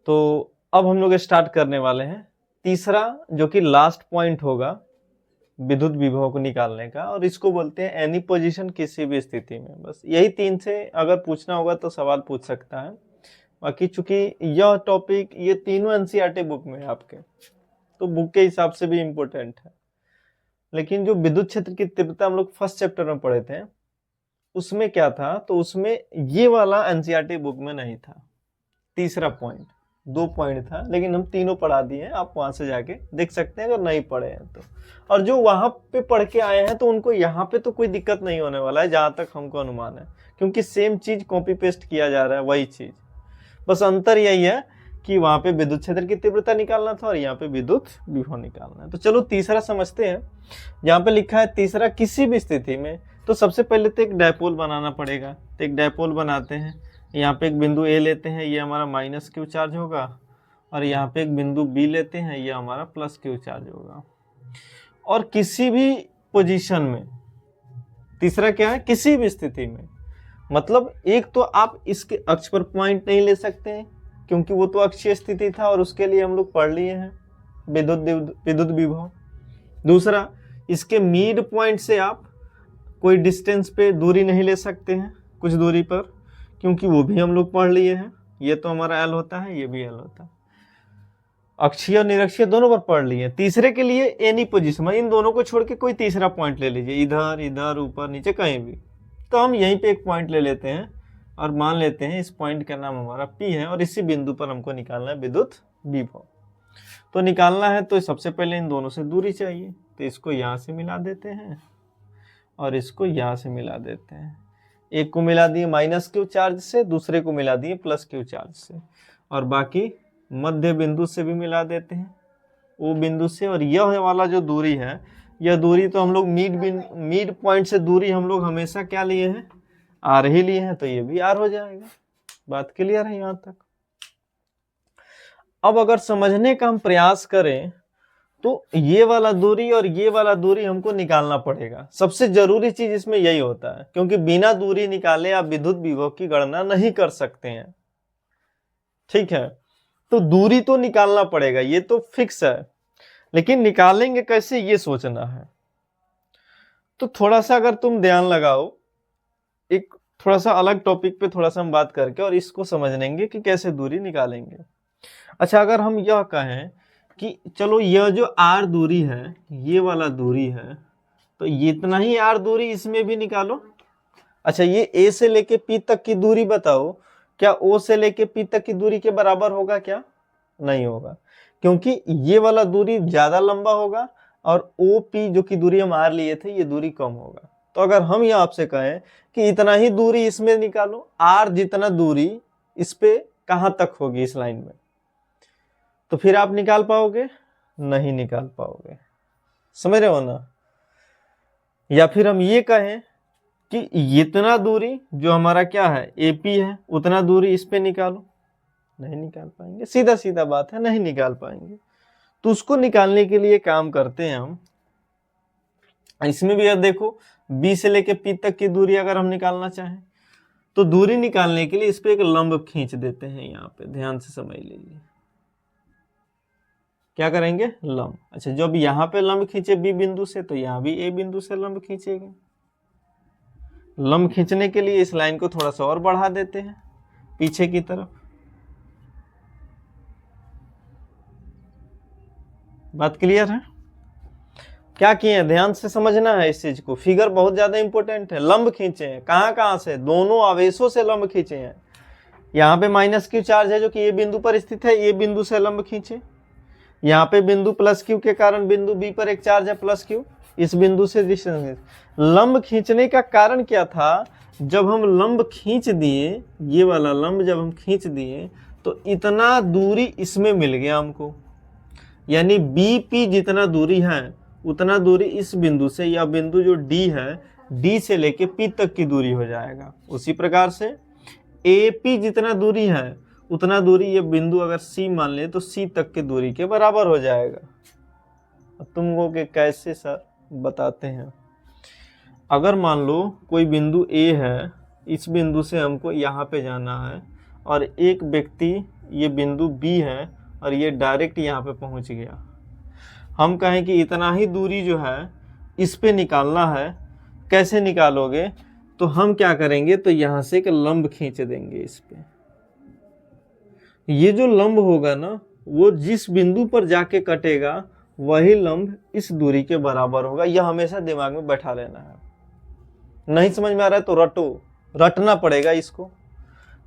तो अब हम लोग स्टार्ट करने वाले हैं तीसरा, जो कि लास्ट पॉइंट होगा विद्युत विभव को निकालने का, और इसको बोलते हैं एनी पोजीशन, किसी भी स्थिति में। बस यही तीन से अगर पूछना होगा तो सवाल पूछ सकता है। बाकी चूंकि यह टॉपिक ये तीनों एनसीईआरटी बुक में है आपके, तो बुक के हिसाब से भी इम्पोर्टेंट है। लेकिन जो विद्युत क्षेत्र की तीव्रता हम लोग फर्स्ट चैप्टर में पढ़े थे, उसमें क्या था, तो उसमें ये वाला एनसीईआरटी बुक में नहीं था। तीसरा पॉइंट, 2 पॉइंट था, लेकिन हम तीनों पढ़ा दिए हैं। आप वहां से जाके देख सकते हैं अगर नहीं पढ़े हैं तो। और जो वहां पे पढ़ के आए हैं तो उनको यहाँ पे तो कोई दिक्कत नहीं होने वाला है, जहां तक हमको अनुमान है, क्योंकि सेम चीज कॉपी पेस्ट किया जा रहा है, वही चीज। बस अंतर यही है कि वहां पे विद्युत क्षेत्र की तीव्रता निकालना था और यहाँ पे विद्युत विभव निकालना है। तो चलो तीसरा समझते हैं। यहाँ पे लिखा है तीसरा, किसी भी स्थिति में। तो सबसे पहले तो एक डायपोल बनाना पड़ेगा। तो एक डायपोल बनाते हैं। यहाँ पे एक बिंदु ए लेते हैं, ये हमारा -q चार्ज होगा, और यहाँ पे एक बिंदु बी लेते हैं, ये हमारा +q चार्ज होगा। और किसी भी पोजीशन में, तीसरा क्या है, किसी भी स्थिति में, मतलब एक तो आप इसके अक्ष पर पॉइंट नहीं ले सकते हैं, क्योंकि वो तो अक्षीय स्थिति था और उसके लिए हम लोग पढ़ लिए हैं विद्युत विभव। दूसरा, इसके मिड पॉइंट से आप कोई डिस्टेंस पे दूरी नहीं ले सकते हैं, कुछ दूरी पर, क्योंकि वो भी हम लोग पढ़ लिए हैं। ये तो हमारा L होता है, ये भी L होता है। अक्षीय और निरक्षीय दोनों पर पढ़ लिए। तीसरे के लिए एनी पोजीशन, इन दोनों को छोड़ के कोई तीसरा पॉइंट ले लीजिए, इधर इधर ऊपर नीचे कहीं भी। तो हम यहीं पे एक पॉइंट ले लेते हैं और मान लेते हैं इस पॉइंट का नाम हमारा P है, और इसी बिंदु पर हमको निकालना है विद्युत विभव। तो निकालना है तो सबसे पहले इन दोनों से दूरी चाहिए। तो इसको यहाँ से मिला देते हैं और इसको यहाँ से मिला देते हैं। एक को मिला दिए -q चार्ज से, दूसरे को मिला दिए +q चार्ज से, और बाकी मध्य बिंदु से भी मिला देते हैं, वो बिंदु से। और यह वाला जो दूरी है, यह दूरी तो हम लोग मिड पॉइंट से दूरी हम लोग हमेशा क्या लिए हैं, r ही लिए हैं, तो ये भी r हो जाएगा। बात क्लियर है यहाँ तक। अब अगर समझने का हम प्रयास करें तो ये वाला दूरी और ये वाला दूरी हमको निकालना पड़ेगा। सबसे जरूरी चीज इसमें यही होता है, क्योंकि बिना दूरी निकाले आप विद्युत विभव की गणना नहीं कर सकते हैं। ठीक है, तो दूरी तो निकालना पड़ेगा, ये तो फिक्स है, लेकिन निकालेंगे कैसे ये सोचना है। तो थोड़ा सा अगर तुम ध्यान लगाओ, एक थोड़ा सा अलग टॉपिक पे थोड़ा सा हम बात करके और इसको समझ लेंगे कि कैसे दूरी निकालेंगे। अच्छा, अगर हम यह कहें कि चलो यह जो r दूरी है, ये वाला दूरी है, तो इतना ही r दूरी इसमें भी निकालो। अच्छा, ये a से लेके p तक की दूरी बताओ, क्या o से लेके p तक की दूरी के बराबर होगा क्या? नहीं होगा, क्योंकि ये वाला दूरी ज्यादा लंबा होगा और OP जो की दूरी हम r लिए थे, ये दूरी कम होगा। तो अगर हम यहाँ आपसे कहें कि इतना ही दूरी इसमें निकालो, r जितना दूरी इस पे कहाँ तक होगी इस लाइन में, तो फिर आप निकाल पाओगे? नहीं निकाल पाओगे। समझ रहे हो ना? या फिर हम ये कहें कि इतना दूरी जो हमारा क्या है, AP है, उतना दूरी इस पे निकालो, नहीं निकाल पाएंगे। सीधा सीधा बात है, नहीं निकाल पाएंगे। तो उसको निकालने के लिए काम करते हैं हम, इसमें भी अब देखो B से लेके P तक की दूरी अगर हम निकालना चाहें, तो दूरी निकालने के लिए इस पे एक लंब खींच देते हैं। यहाँ पे ध्यान से समझ लीजिए, क्या करेंगे, लंब। अच्छा, जब यहाँ पे लंब खींचे B बिंदु से, तो यहाँ भी A बिंदु से लंब खींचेंगे। लंब खींचने के लिए इस लाइन को थोड़ा सा और बढ़ा देते हैं पीछे की तरफ। बात क्लियर है? क्या किए हैं, ध्यान से समझना है इस चीज को। फिगर बहुत ज्यादा इंपॉर्टेंट है। लंब खींचे हैं, कहां से, दोनों आवेशों से लंब खींचे हैं। यहाँ पे -q चार्ज है जो कि A बिंदु पर स्थित है, A बिंदु से लंब खींचे। यहाँ पे बिंदु +q के कारण बिंदु B पर एक चार्ज है +q, इस बिंदु से डिस्टेंस। लंब खींचने का कारण क्या था, जब हम लंब खींच दिए, ये वाला लंब जब हम खींच दिए, तो इतना दूरी इसमें मिल गया हमको, यानी BP जितना दूरी है उतना दूरी इस बिंदु से, या बिंदु जो D है, D से लेके P तक की दूरी हो जाएगा। उसी प्रकार से AP जितना दूरी है उतना दूरी ये बिंदु अगर C मान ले तो C तक की दूरी के बराबर हो जाएगा। अब तुम कहोगे कैसे सर, बताते हैं। अगर मान लो कोई बिंदु A है, इस बिंदु से हमको यहाँ पे जाना है, और एक व्यक्ति ये बिंदु बी है और ये डायरेक्ट यहाँ पे पहुँच गया। हम कहें कि इतना ही दूरी जो है इस पे निकालना है, कैसे निकालोगे? तो हम क्या करेंगे, तो यहाँ से एक लंब खींच देंगे इस पे। ये जो लंब होगा ना, वो जिस बिंदु पर जाके कटेगा वही लंब इस दूरी के बराबर होगा। यह हमेशा दिमाग में बैठा लेना है। नहीं समझ में आ रहा है तो रटो, रटना पड़ेगा इसको।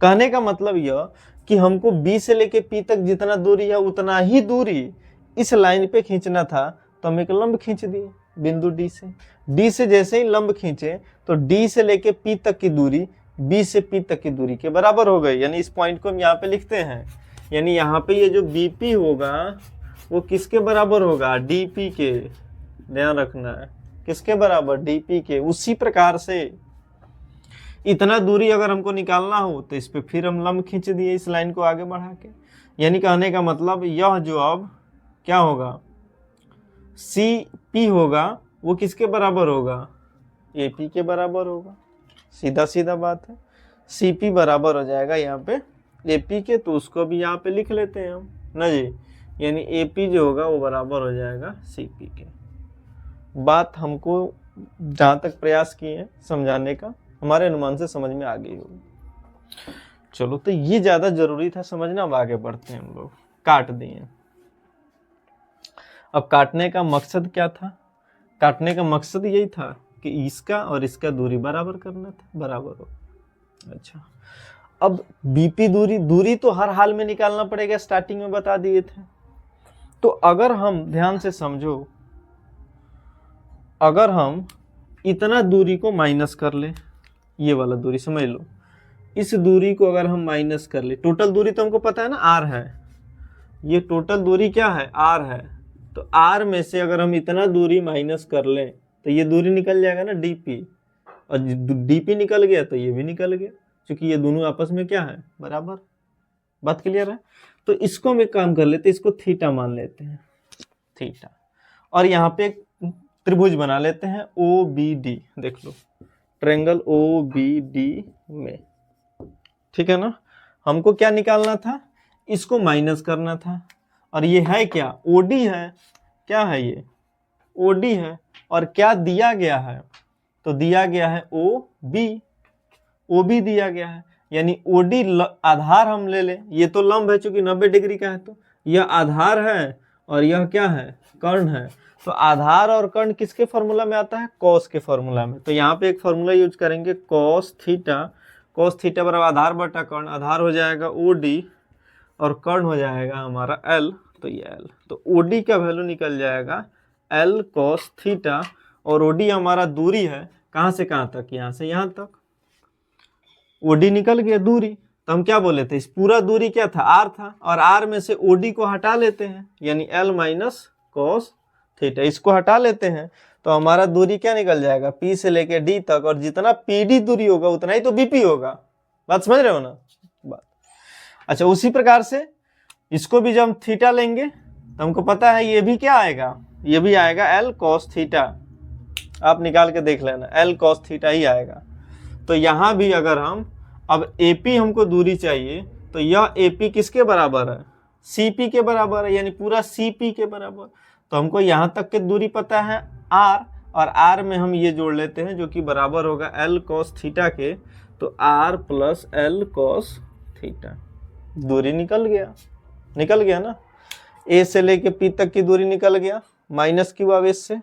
कहने का मतलब यह कि हमको बी से लेके पी तक जितना दूरी है उतना ही दूरी इस लाइन पे खींचना था, तो हम एक लंब खींच दिए बिंदु डी से। डी से जैसे ही लंब खींचे तो डी से लेके पी तक की दूरी बी से पी तक की दूरी के बराबर हो गई। यानी इस पॉइंट को हम यहाँ पे लिखते हैं, यानी यहाँ पे ये जो बीपी होगा वो किसके बराबर होगा? डीपी के। ध्यान रखना है, किसके बराबर? डीपी के। उसी प्रकार से इतना दूरी अगर हमको निकालना हो तो इस पे फिर हम लंब खींच दिए इस लाइन को आगे बढ़ा के। यानी कहने का मतलब यह जो अब क्या होगा, सी पी होगा, वो किसके बराबर होगा? ए पी के बराबर होगा। सीधा सीधा बात है, सी पी बराबर हो जाएगा यहाँ पे ए पी के, तो उसको भी यहाँ पे लिख लेते हैं हम ना जी। यानी ए पी जो होगा वो बराबर हो जाएगा सी पी के। बात हमको जहाँ तक प्रयास किए हैं समझाने का, हमारे अनुमान से समझ में आ गई होगी। चलो, तो ये ज़्यादा जरूरी था समझना। अब आगे बढ़ते हैं हम लोग। काट दिए। अब काटने का मकसद क्या था? काटने का मकसद यही था कि इसका और इसका दूरी बराबर करना था, बराबर हो। अच्छा, अब बीपी दूरी तो हर हाल में निकालना पड़ेगा, स्टार्टिंग में बता दिए थे। तो अगर हम ध्यान से समझो, अगर हम इतना दूरी को माइनस कर ले, ये वाला दूरी समझ लो, इस दूरी को अगर हम माइनस कर ले, टोटल दूरी तो हमको पता है ना आर है, ये टोटल दूरी क्या है? आर है। तो आर में से अगर हम इतना दूरी माइनस कर लें तो ये दूरी निकल जाएगा ना डीपी, और डीपी निकल गया तो ये भी निकल गया, क्योंकि ये दोनों आपस में क्या है? बराबर। बात क्लियर है? तो इसको हम एक काम कर लेते हैं, इसको थीटा मान लेते हैं, थीटा। और यहाँ पे एक त्रिभुज बना लेते हैं ओ बी डी। देख लो, ट्रायंगल ओ बी डी में, ठीक है ना। हमको क्या निकालना था? इसको माइनस करना था। और ये है क्या? ओडी है। क्या है ये? ओडी है। और क्या दिया गया है? तो दिया गया है ओ बी, ओ बी दिया गया है। यानी ओडी आधार हम ले लें, ये तो लंब है चूंकि 90 डिग्री का है, तो यह आधार है और यह क्या है? कर्ण है। तो आधार और कर्ण किसके फॉर्मूला में आता है? कॉस के फॉर्मूला में। तो यहाँ पे एक फॉर्मूला यूज करेंगे, कॉस थीटा। कॉस थीटा बराबर आधार बटा कर्ण। आधार हो जाएगा ओ डी और कर्ण हो जाएगा हमारा एल, तो ये एल। तो ओ डी का वैल्यू निकल जाएगा एल कॉस थीटा, और ओ डी हमारा दूरी है, कहाँ से कहाँ तक? यहाँ से यहाँ तक। ओ डी निकल गया दूरी, तो हम क्या बोले थे? इस पूरा दूरी क्या था? आर था, और आर में से ओ डी को हटा लेते हैं, यानी एल माइनस कॉस थीटा, इसको हटा लेते हैं, तो हमारा दूरी क्या निकल जाएगा? पी से लेके डी तक, और जितना पी डी दूरी होगा उतना ही तो बीपी होगा। बात समझ रहे हो ना? बात। अच्छा, उसी प्रकार से इसको भी जब हम थीटा लेंगे तो हमको पता है ये भी क्या आएगा? ये भी आएगा एल कॉस थीटा। आप निकाल के देख लेना, एल कॉस थीटा ही आएगा। तो यहाँ भी अगर हम अब एपी हमको दूरी चाहिए, तो यह एपी किसके बराबर है? सीपी के बराबर है, यानी पूरा सीपी के बराबर। तो हमको यहाँ तक की दूरी पता है आर, और आर में हम ये जोड़ लेते हैं जो कि बराबर होगा एल कॉस थीटा के। तो R plus L cos theta, दूरी निकल गया ना। ए से लेके पी तक की दूरी निकल गया, माइनस क्यू आवेश से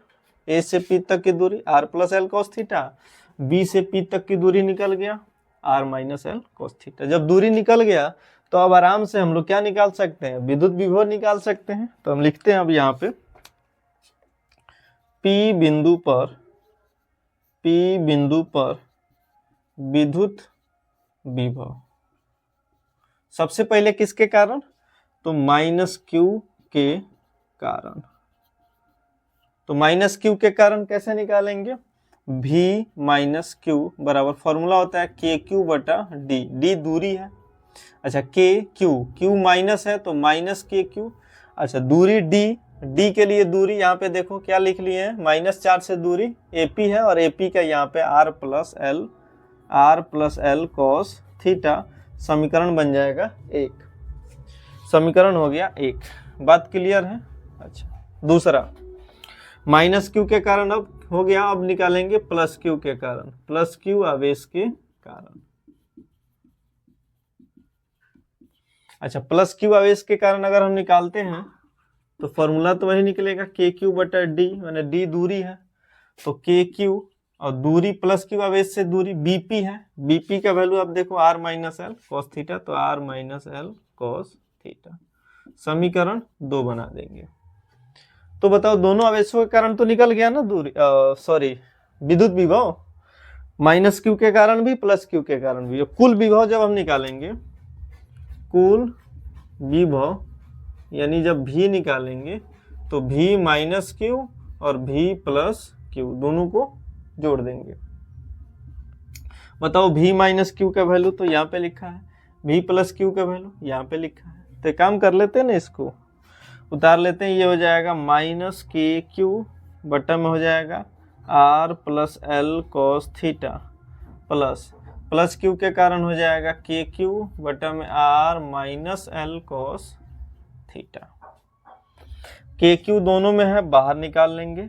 ए से पी तक की दूरी R plus L cos theta. B से पी तक की दूरी निकल गया R minus L cos theta. जब दूरी निकल गया तो अब आराम से हम लोग क्या निकाल सकते हैं? विद्युत विभव निकाल सकते हैं। तो हम लिखते हैं अब यहाँ पे P बिंदु पर विद्युत विभव सबसे पहले किसके कारण? तो माइनस क्यू के कारण। तो माइनस क्यू के कारण कैसे निकालेंगे? V माइनस क्यू बराबर फॉर्मूला होता है के क्यू बटा डी। डी दूरी है। अच्छा, के क्यू माइनस है तो माइनस के क्यू। अच्छा, दूरी डी के लिए दूरी यहाँ पे देखो क्या लिख लिए हैं, -4 से दूरी एपी है, और एपी का यहाँ पे R plus L cos theta. समीकरण बन जाएगा 1। समीकरण हो गया 1। बात क्लियर है? अच्छा, दूसरा माइनस क्यू के कारण अब हो गया, अब निकालेंगे प्लस क्यू के कारण, प्लस क्यू आवेश के कारण। अच्छा, प्लस क्यू आवेश के कारण अगर हम निकालते हैं तो फॉर्मूला तो वही निकलेगा, के क्यू बटा डी, माने डी दूरी है, तो के क्यू और दूरी प्लस क्यू आवेश से दूरी बीपी है, बीपी का वैल्यू आप देखो R minus L cos theta, तो R minus L cos theta. समीकरण 2 बना देंगे। तो बताओ दोनों आवेशों के कारण तो निकल गया ना दूरी, सॉरी विद्युत विभव, माइनस क्यू के कारण भी प्लस क्यू के कारण भी। कुल विभव जब हम निकालेंगे, कुल विभव यानी जब भी निकालेंगे तो भी माइनस क्यू और भी प्लस क्यू दोनों को जोड़ देंगे। बताओ भी माइनस क्यू का वैल्यू तो यहाँ पे लिखा है, भी प्लस क्यू का वैल्यू यहाँ पे लिखा है, तो एक काम कर लेते हैं ना, इसको उतार लेते हैं। ये हो जाएगा माइनस के क्यू बटा में हो जाएगा R plus L cos theta, plus Q के कारण हो जाएगा के क्यू बटा में R minus L cos theta. के क्यू दोनों में है, बाहर निकाल लेंगे,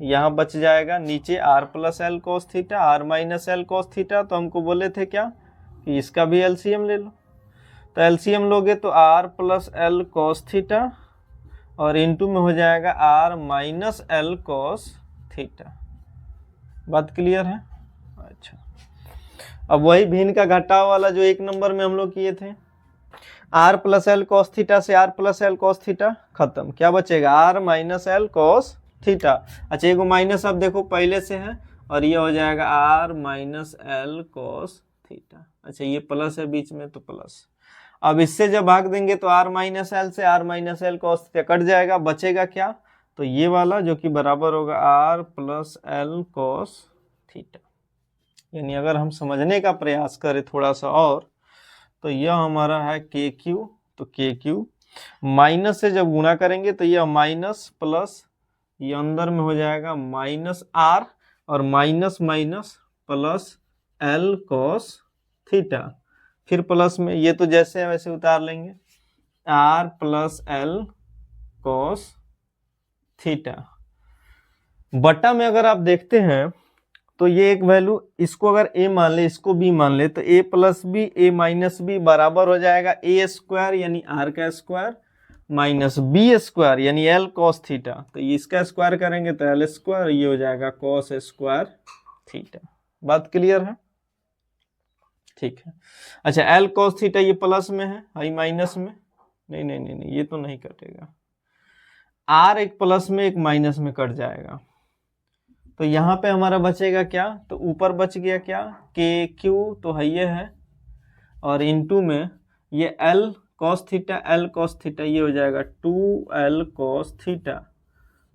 यहाँ बच जाएगा नीचे R plus L cos theta, R minus L cos theta. तो हमको बोले थे क्या कि इसका भी एलसीएम ले लो, तो एलसीएम लोगे तो R plus L cos theta और इनटू में हो जाएगा R minus L cos theta. बात क्लियर है? अच्छा, अब वही भिन्न का घटाव वाला जो 1 नंबर में हम लोग किए थे, R plus L cos theta से R plus L cos theta खत्म, क्या बचेगा R minus L cos theta. अच्छा, एगो माइनस आप देखो पहले से है और ये हो जाएगा R minus L cos theta. अच्छा, ये प्लस है बीच में तो प्लस, अब इससे जब भाग देंगे तो आर माइनस एल से R minus L cos theta cut जाएगा, बचेगा क्या, तो ये वाला जो कि बराबर होगा R plus L cos theta. यानी अगर हम समझने का प्रयास करें थोड़ा सा और, तो यह हमारा है के क्यू, तो के क्यू माइनस से जब गुणा करेंगे तो यह माइनस प्लस, ये अंदर में हो जाएगा माइनस आर और minus minus plus L cos theta, फिर प्लस में ये तो जैसे है वैसे उतार लेंगे, R plus L cos theta. बटा में अगर आप देखते हैं तो ये एक वैल्यू, इसको अगर a मान ले, इसको b मान ले, तो a plus B A minus B बराबर हो जाएगा a स्क्वायर यानी r का स्क्वायर माइनस b स्क्वायर यानी l कॉस थीटा। तो ये इसका स्क्वायर करेंगे तो l स्क्वायर, ये हो जाएगा कॉस स्क्वायर थीटा। बात क्लियर है? ठीक है। अच्छा, l कॉस थीटा ये प्लस में है, आई माइनस में, नहीं नहीं नहीं नहीं, ये तो नहीं कटेगा, r एक प्लस में एक माइनस में कट जाएगा, तो यहाँ पे हमारा बचेगा क्या, तो ऊपर बच गया क्या के क्यू, तो है ये है, और इनटू में ये l cos theta, l cos theta ये हो जाएगा 2l कॉस थीटा,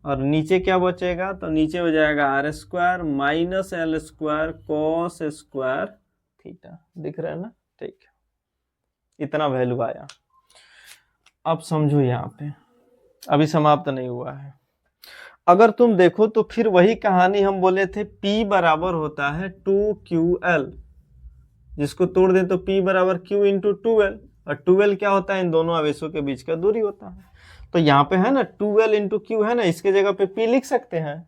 और नीचे क्या बचेगा, तो नीचे हो जाएगा R square minus L square cos square theta. दिख रहा है ना? ठीक है, इतना वैल्यू आया। अब समझो, यहाँ पे अभी समाप्त नहीं हुआ है। अगर तुम देखो तो फिर वही कहानी हम बोले थे, P बराबर होता है 2QL, जिसको तोड़ दें तो P बराबर Q इंटू 2L, और 2L क्या होता है, इन दोनों आवेशों के बीच का दूरी होता है। तो यहाँ पे है ना 2L इंटू Q है ना, इसके जगह पे P लिख सकते हैं,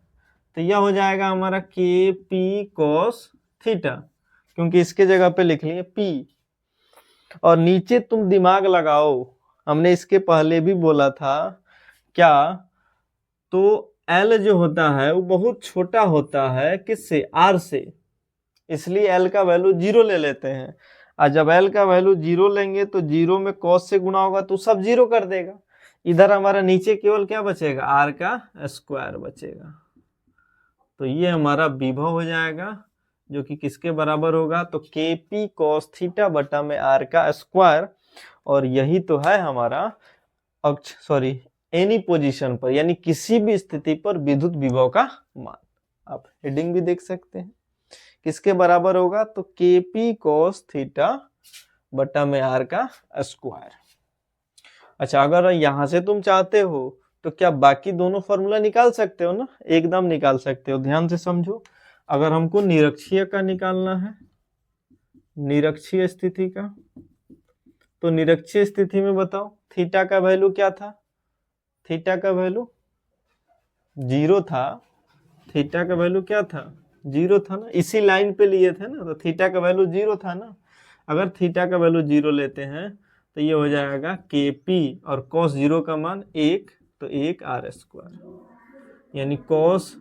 तो यह हो जाएगा हमारा KP cos थीटा, क्योंकि इसके जगह पे लिख लिए P। और नीचे तुम दिमाग लगाओ, हमने इसके पहले भी बोला था क्या, तो L जो होता है वो बहुत छोटा होता है, किससे, R से, इसलिए L का वैल्यू 0 ले लेते हैं। और जब L का वैल्यू 0 लेंगे तो 0 में cos से गुणा होगा तो सब 0 कर देगा। इधर हमारा नीचे केवल क्या बचेगा, R का स्क्वायर बचेगा। तो ये हमारा विभव हो जाएगा, जो कि किसके बराबर होगा, तो KP cos थीटा बटा में R का स्क्वायर, और यही तो है हमारा अक्ष, सॉरी एनी पोजीशन पर, यानी किसी भी स्थिति पर विद्युत विभव का मान। आप हेडिंग भी देख सकते हैं, किसके बराबर होगा, तो KP cos थीटा बटा में R का स्क्वायर। अच्छा, अगर यहां से तुम चाहते हो तो क्या बाकी दोनों फॉर्मूला निकाल सकते हो ना, एकदम निकाल सकते हो। ध्यान से समझो, अगर हमको निरक्षीय का निकालना है, निरक्षीय स्थिति का, तो निरक्षीय स्थिति में बताओ थीटा का वैल्यू क्या था, थीटा का वैल्यू 0 था, थीटा का वैल्यू क्या था 0 था ना, इसी लाइन पे लिए थे ना, तो थीटा का वैल्यू 0 था ना। अगर थीटा का वैल्यू 0 लेते हैं तो ये हो जाएगा KP और cos 0 का मान 1, तो 1 r², यानी cos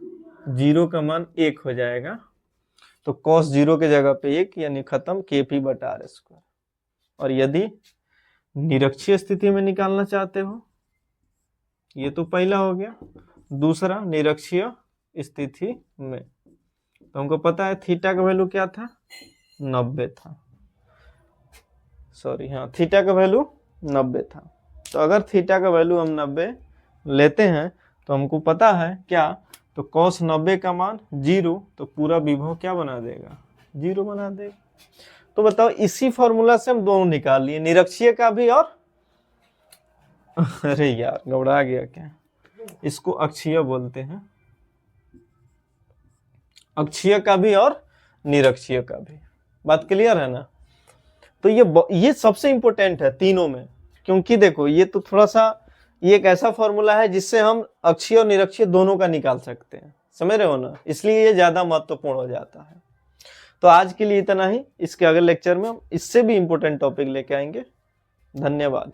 0 का मान 1 हो जाएगा, तो cos 0 के जगह पे 1, यानी खत्म KP/r²। और यदि निरक्षीय स्थिति में निकालना चाहते हो, ये तो पहला हो गया, दूसरा निरक्षीय स्थिति में, तो हमको पता है थीटा का वैल्यू क्या था 90 था, सॉरी हाँ थीटा का वैल्यू 90 था। तो अगर थीटा का वैल्यू हम 90 लेते हैं तो हमको पता है क्या, तो cos 90 का मान 0, तो पूरा विभव क्या बना देगा 0 बना देगा। तो बताओ इसी फॉर्मूला से हम दोनों निकाल लिए, निरक्षीय का भी और अरे यार घबरा गया क्या, इसको अक्षीय बोलते हैं, अक्षीय का भी और निरक्षीय का भी। बात क्लियर है ना। तो ये सबसे इंपॉर्टेंट है तीनों में, क्योंकि देखो ये तो थोड़ा सा ये एक ऐसा फॉर्मूला है जिससे हम अक्षीय और निरक्षीय दोनों का निकाल सकते हैं, समझ रहे हो ना, इसलिए ये ज्यादा महत्वपूर्ण हो जाता है। तो आज के लिए इतना ही, इसके अगले लेक्चर में हम इससे भी इंपॉर्टेंट टॉपिक लेके आएंगे। धन्यवाद।